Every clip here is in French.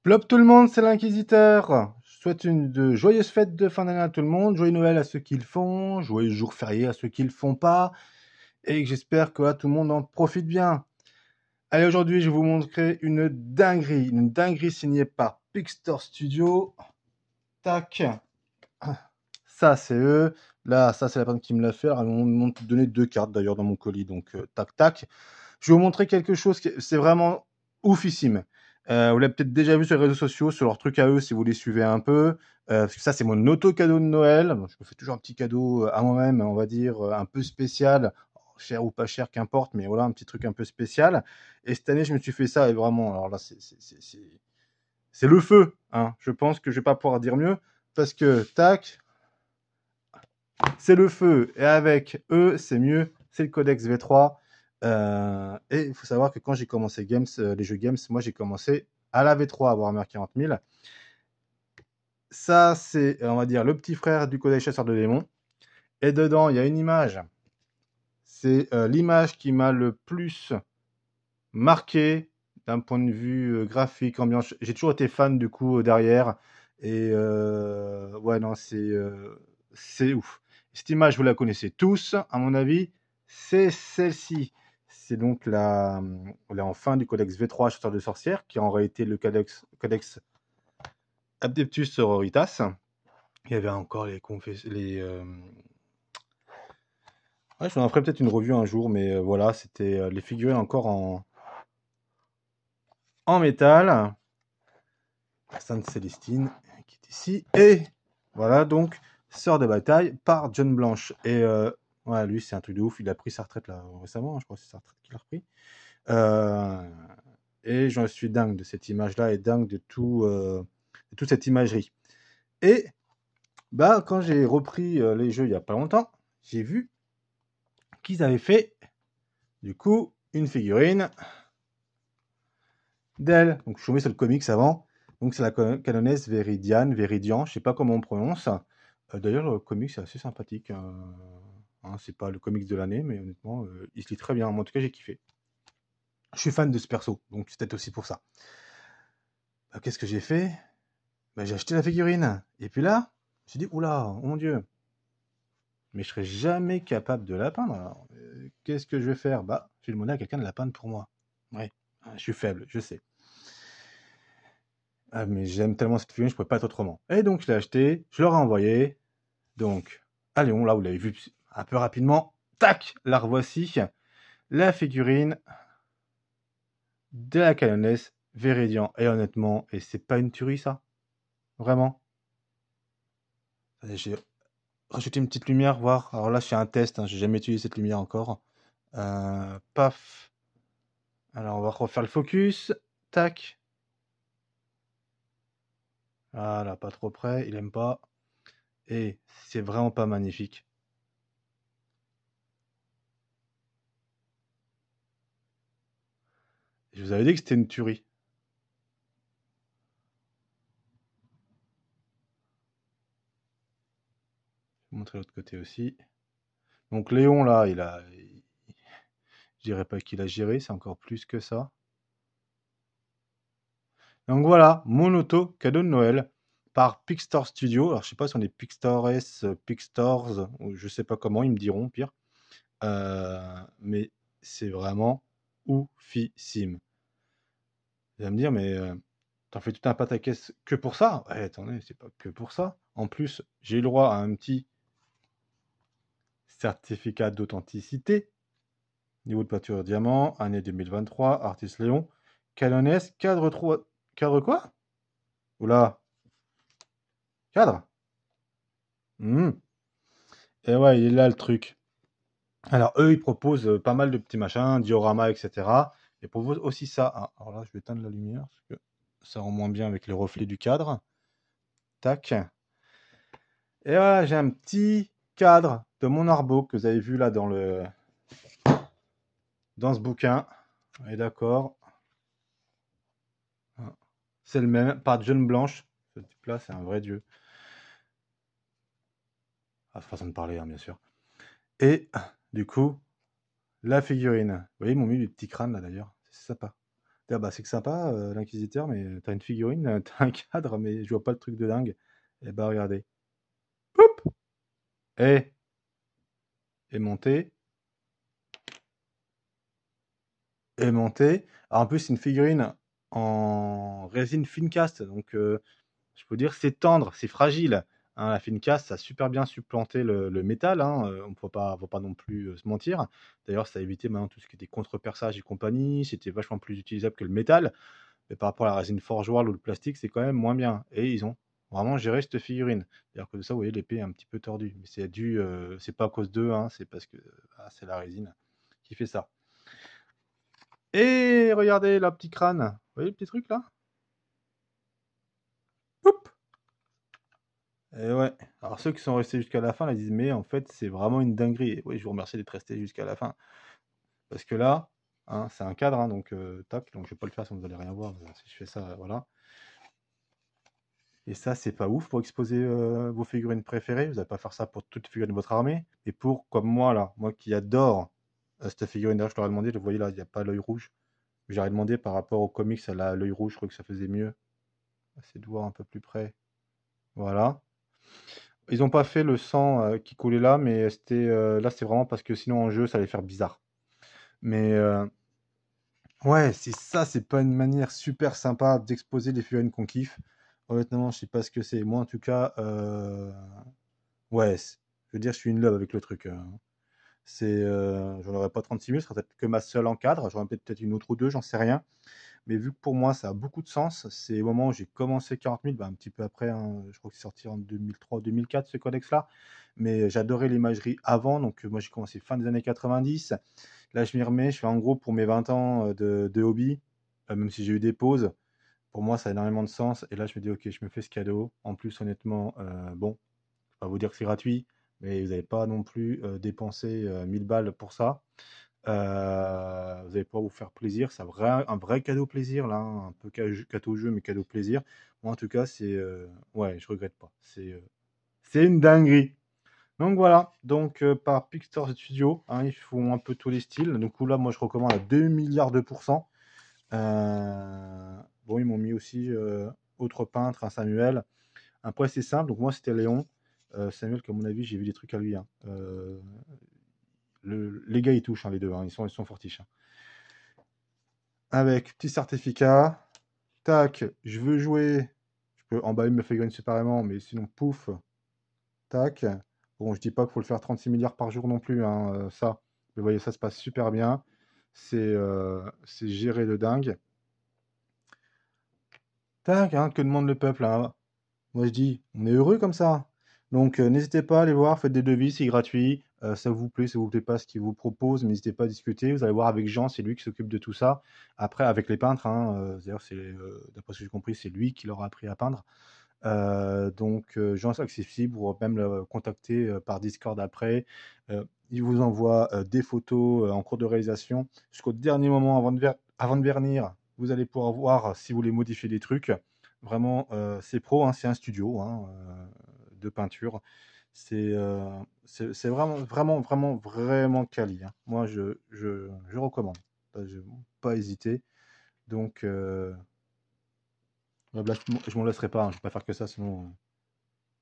Plop tout le monde, c'est l'Inquisiteur. Je souhaite de joyeuses fêtes de fin d'année à tout le monde, joyeux Noël à ceux qui le font, joyeux jours fériés à ceux qui le font pas, et que j'espère que tout le monde en profite bien. Allez, aujourd'hui, je vais vous montrer une dinguerie signée par Pixtor Studio. Tac, ça c'est eux. Là, ça c'est la personne qui me l'a fait. Alors, ils m'ont donné 2 cartes d'ailleurs dans mon colis, donc tac tac. Je vais vous montrer quelque chose qui c'est vraiment oufissime. Vous l'avez peut-être déjà vu sur les réseaux sociaux, sur leurs trucs à eux, si vous les suivez un peu. Parce que ça, c'est mon auto-cadeau de Noël. Bon, je me fais toujours un petit cadeau à moi-même, on va dire, un peu spécial. Cher ou pas cher, qu'importe, mais voilà, un petit truc un peu spécial. Et cette année, je me suis fait ça, et vraiment, alors là, c'est le feu. Hein. Je pense que je vais pas pouvoir dire mieux, parce que, tac, c'est le feu. Et avec eux, c'est mieux. C'est le Codex V3. Et il faut savoir que quand j'ai commencé Games, les jeux Games, moi j'ai commencé à la V3 à Warhammer 40 000. Ça, c'est, on va dire, le petit frère du Codex Chasseur de démons. Et dedans, il y a une image. C'est l'image qui m'a le plus marqué d'un point de vue graphique, ambiance. J'ai toujours été fan du coup derrière. Et ouais, non, c'est ouf. Cette image, vous la connaissez tous, à mon avis, c'est celle-ci. C'est donc la en fin du Codex V3 Chasseur de sorcières, qui est en réalité le Codex Adeptus Sororitas. Il y avait encore ouais, je vous en ferai peut-être une revue un jour, mais voilà, c'était les figurines encore en métal. La Sainte Célestine qui est ici. Et voilà donc, Sœur de bataille par John Blanche. Et ouais, lui, c'est un truc de ouf. Il a pris sa retraite là récemment, hein, je crois que c'est sa retraite qu'il a repris. Euh, et j'en suis dingue de cette image-là et dingue de toute cette imagerie. Et bah, quand j'ai repris les jeux il y a pas longtemps, j'ai vu qu'ils avaient fait du coup une figurine d'elle. Donc je suis tombé sur le comics avant. Donc c'est la canonesse Véridian, je sais pas comment on prononce. D'ailleurs le comics est assez sympathique. Hein, c'est pas le comics de l'année, mais honnêtement, il se lit très bien. Moi, en tout cas, j'ai kiffé. Je suis fan de ce perso, donc c'est peut-être aussi pour ça. Qu'est-ce que j'ai fait? J'ai acheté la figurine. Et puis là, j'ai dit, oula, oh mon Dieu, mais je serais jamais capable de la peindre. Alors, qu'est-ce que je vais faire? Je vais demander à quelqu'un de la peindre pour moi. Ouais, je suis faible, je sais. Ah, mais j'aime tellement cette figurine, je ne pouvais pas être autrement. Et donc, je l'ai acheté, je leur ai envoyé. Donc, à Lyon, là, vous l'avez vu un peu rapidement. Tac, la revoici. La figurine de la canonesse Véridian. Et honnêtement, et c'est pas une tuerie, ça? Vraiment? Allez, j'ai rajouté une petite lumière, voir. Alors là, c'est un test, hein, j'ai jamais utilisé cette lumière encore. Paf. Alors, on va refaire le focus. Tac. Voilà, pas trop près, il aime pas. Et c'est vraiment pas magnifique. Je vous avais dit que c'était une tuerie. Je vais vous montrer l'autre côté aussi. Donc Léon, là, je dirais pas qu'il a géré, c'est encore plus que ça. Donc voilà, mon auto cadeau de Noël par Pixtor Studio. Alors je sais pas si on est Pixtores, Pixtors, ou je sais pas comment, ils me diront, pire. Mais c'est vraiment oufissime. Vous allez me dire, mais t'en fais tout un pataquès que pour ça? Ouais, attendez, c'est pas que pour ça. En plus, j'ai eu le droit à un petit certificat d'authenticité. Niveau de peinture diamant, année 2023, artiste Léon. Canonesse, cadre 3. Cadre quoi? Oula, cadre? Et ouais, il est là le truc. Alors, eux, ils proposent pas mal de petits machins, dioramas, etc. Ils proposent aussi ça. Ah, alors là, je vais éteindre la lumière parce que ça rend moins bien avec les reflets du cadre. Tac. Et voilà, j'ai un petit cadre de mon arbo que vous avez vu là dans ce bouquin. Et d'accord. C'est le même, par John Blanche. Ce type-là, c'est un vrai dieu. Ah, façon de parler, hein, bien sûr. Et du coup, la figurine. Vous voyez, ils m'ont mis le petit crâne là d'ailleurs. C'est sympa. Ah bah, c'est que sympa, l'inquisiteur, mais t'as une figurine, tu un cadre, mais je vois pas le truc de dingue. Et bah, regardez. Poup! Eh! Et monté, et monté. Alors, en plus, c'est une figurine en résine Fincast, donc je peux dire c'est tendre, c'est fragile. Hein, la Fincast, ça a super bien supplanté le métal, hein, on ne faut pas non plus se mentir. D'ailleurs, ça a évité maintenant tout ce qui était contre-perçage et compagnie, c'était vachement plus utilisable que le métal. Mais par rapport à la résine Forge World ou le plastique, c'est quand même moins bien. Et ils ont vraiment géré cette figurine. D'ailleurs, que de ça, vous voyez, l'épée est un petit peu tordue. Mais c'est dû, c'est pas à cause d'eux, hein, c'est parce que c'est la résine qui fait ça. Et regardez la petit crâne. Vous voyez le petit truc là? Hop! Et ouais. Alors ceux qui sont restés jusqu'à la fin, là, ils disent mais en fait c'est vraiment une dinguerie. Et oui, je vous remercie d'être restés jusqu'à la fin. Parce que là, hein, c'est un cadre, hein, donc tac, donc je vais pas le faire si vous n'allez rien voir. Si je fais ça, voilà. Et ça, c'est pas ouf pour exposer vos figurines préférées. Vous n'allez pas faire ça pour toute figurine de votre armée. Et pour, comme moi, là, moi qui adore cette figurine, d'ailleurs, je leur ai demandé, vous voyez là, il n'y a pas l'œil rouge. J'aurais demandé par rapport aux comics, elle a l'œil rouge, je crois que ça faisait mieux. Essayez de voir un peu plus près. Voilà. Ils n'ont pas fait le sang qui coulait là, mais c'était là, c'est vraiment parce que sinon en jeu, ça allait faire bizarre. Mais ouais, c'est ça, c'est pas une manière super sympa d'exposer les figurines qu'on kiffe. Honnêtement, je sais pas ce que c'est. Moi, en tout cas, ouais, je veux dire, je suis in love avec le truc. C'est, j'en aurais pas 36 000, ce serait peut-être que ma seule en cadre. J'aurais peut-être une autre ou deux, j'en sais rien. Mais vu que pour moi, ça a beaucoup de sens, c'est au moment où j'ai commencé 40 000, bah, un petit peu après, hein, je crois que c'est sorti en 2003-2004 ce codex-là. Mais j'adorais l'imagerie avant, donc moi j'ai commencé fin des années 90. Là, je m'y remets, je fais en gros pour mes 20 ans de hobby, même si j'ai eu des pauses. Pour moi, ça a énormément de sens. Et là, je me dis, ok, je me fais ce cadeau. En plus, honnêtement, bon, je vais pas vous dire que c'est gratuit, mais vous n'allez pas non plus dépenser 1000 balles pour ça. Vous allez pouvoir vous faire plaisir. C'est un vrai cadeau plaisir, là, hein, un peu cadeau jeu, mais cadeau plaisir. Moi, en tout cas, c'est. Ouais, je regrette pas. C'est une dinguerie. Donc voilà, donc par Pixar Studio, hein, ils font un peu tous les styles. Du coup, là, moi, je recommande à 2 milliards de pourcents. Bon, ils m'ont mis aussi autre peintre, un Samuel. Après, c'est simple. Donc, moi, c'était Léon. Samuel, comme mon avis, j'ai vu des trucs à lui, hein. Les gars, ils touchent, hein, les deux, hein. Ils sont fortiches, hein. Avec petit certificat. Tac, je veux jouer. Je peux emballer mes figurines séparément, mais sinon, pouf. Tac. Bon, je dis pas qu'il faut le faire 36 milliards par jour non plus, hein, ça. Mais vous voyez, ça se passe super bien. C'est géré de dingue. Tac, hein, que demande le peuple, hein. Moi, je dis, on est heureux comme ça. Donc, n'hésitez pas à aller voir, faites des devis, c'est gratuit. Ça vous plaît pas ce qu'il vous propose, mais n'hésitez pas à discuter. Vous allez voir avec Jean, c'est lui qui s'occupe de tout ça. Après, avec les peintres, hein, d'ailleurs, d'après ce que j'ai compris, c'est lui qui leur a appris à peindre. Donc, Jean, c'est accessible, vous pouvez même le contacter par Discord après. Il vous envoie des photos en cours de réalisation. Jusqu'au dernier moment, avant de vernir, vous allez pouvoir voir si vous voulez modifier des trucs. Vraiment, c'est pro, hein, c'est un studio, hein, de peinture. C'est vraiment, vraiment, vraiment, vraiment quali, hein. Moi, je recommande. Je pas hésiter. Donc, là, je m'en laisserai pas, hein, je vais pas faire que ça, sinon,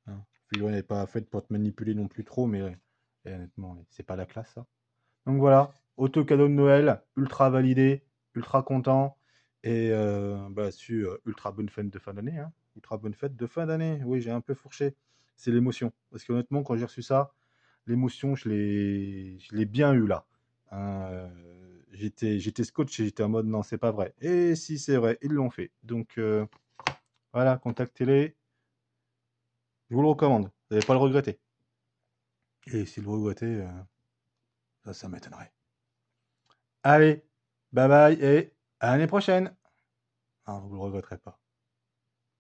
hein. La figurine n'est pas faite pour te manipuler non plus trop, mais honnêtement, c'est pas la classe, ça. Donc voilà, auto cadeau de Noël, ultra validé, ultra content. Et bah, là-dessus, ultra bonne fête de fin d'année, hein. Ultra bonne fête de fin d'année. Oui, j'ai un peu fourché. C'est l'émotion. Parce qu'honnêtement, quand j'ai reçu ça, l'émotion, je l'ai bien eu là. Hein, j'étais scotché, j'étais en mode non, c'est pas vrai. Et si c'est vrai, ils l'ont fait. Donc voilà, contactez-les. Je vous le recommande. Vous n'allez pas le regretter. Et si vous le regrettez, ça m'étonnerait. Allez, bye bye et à l'année prochaine. Ah, vous ne le regretterez pas.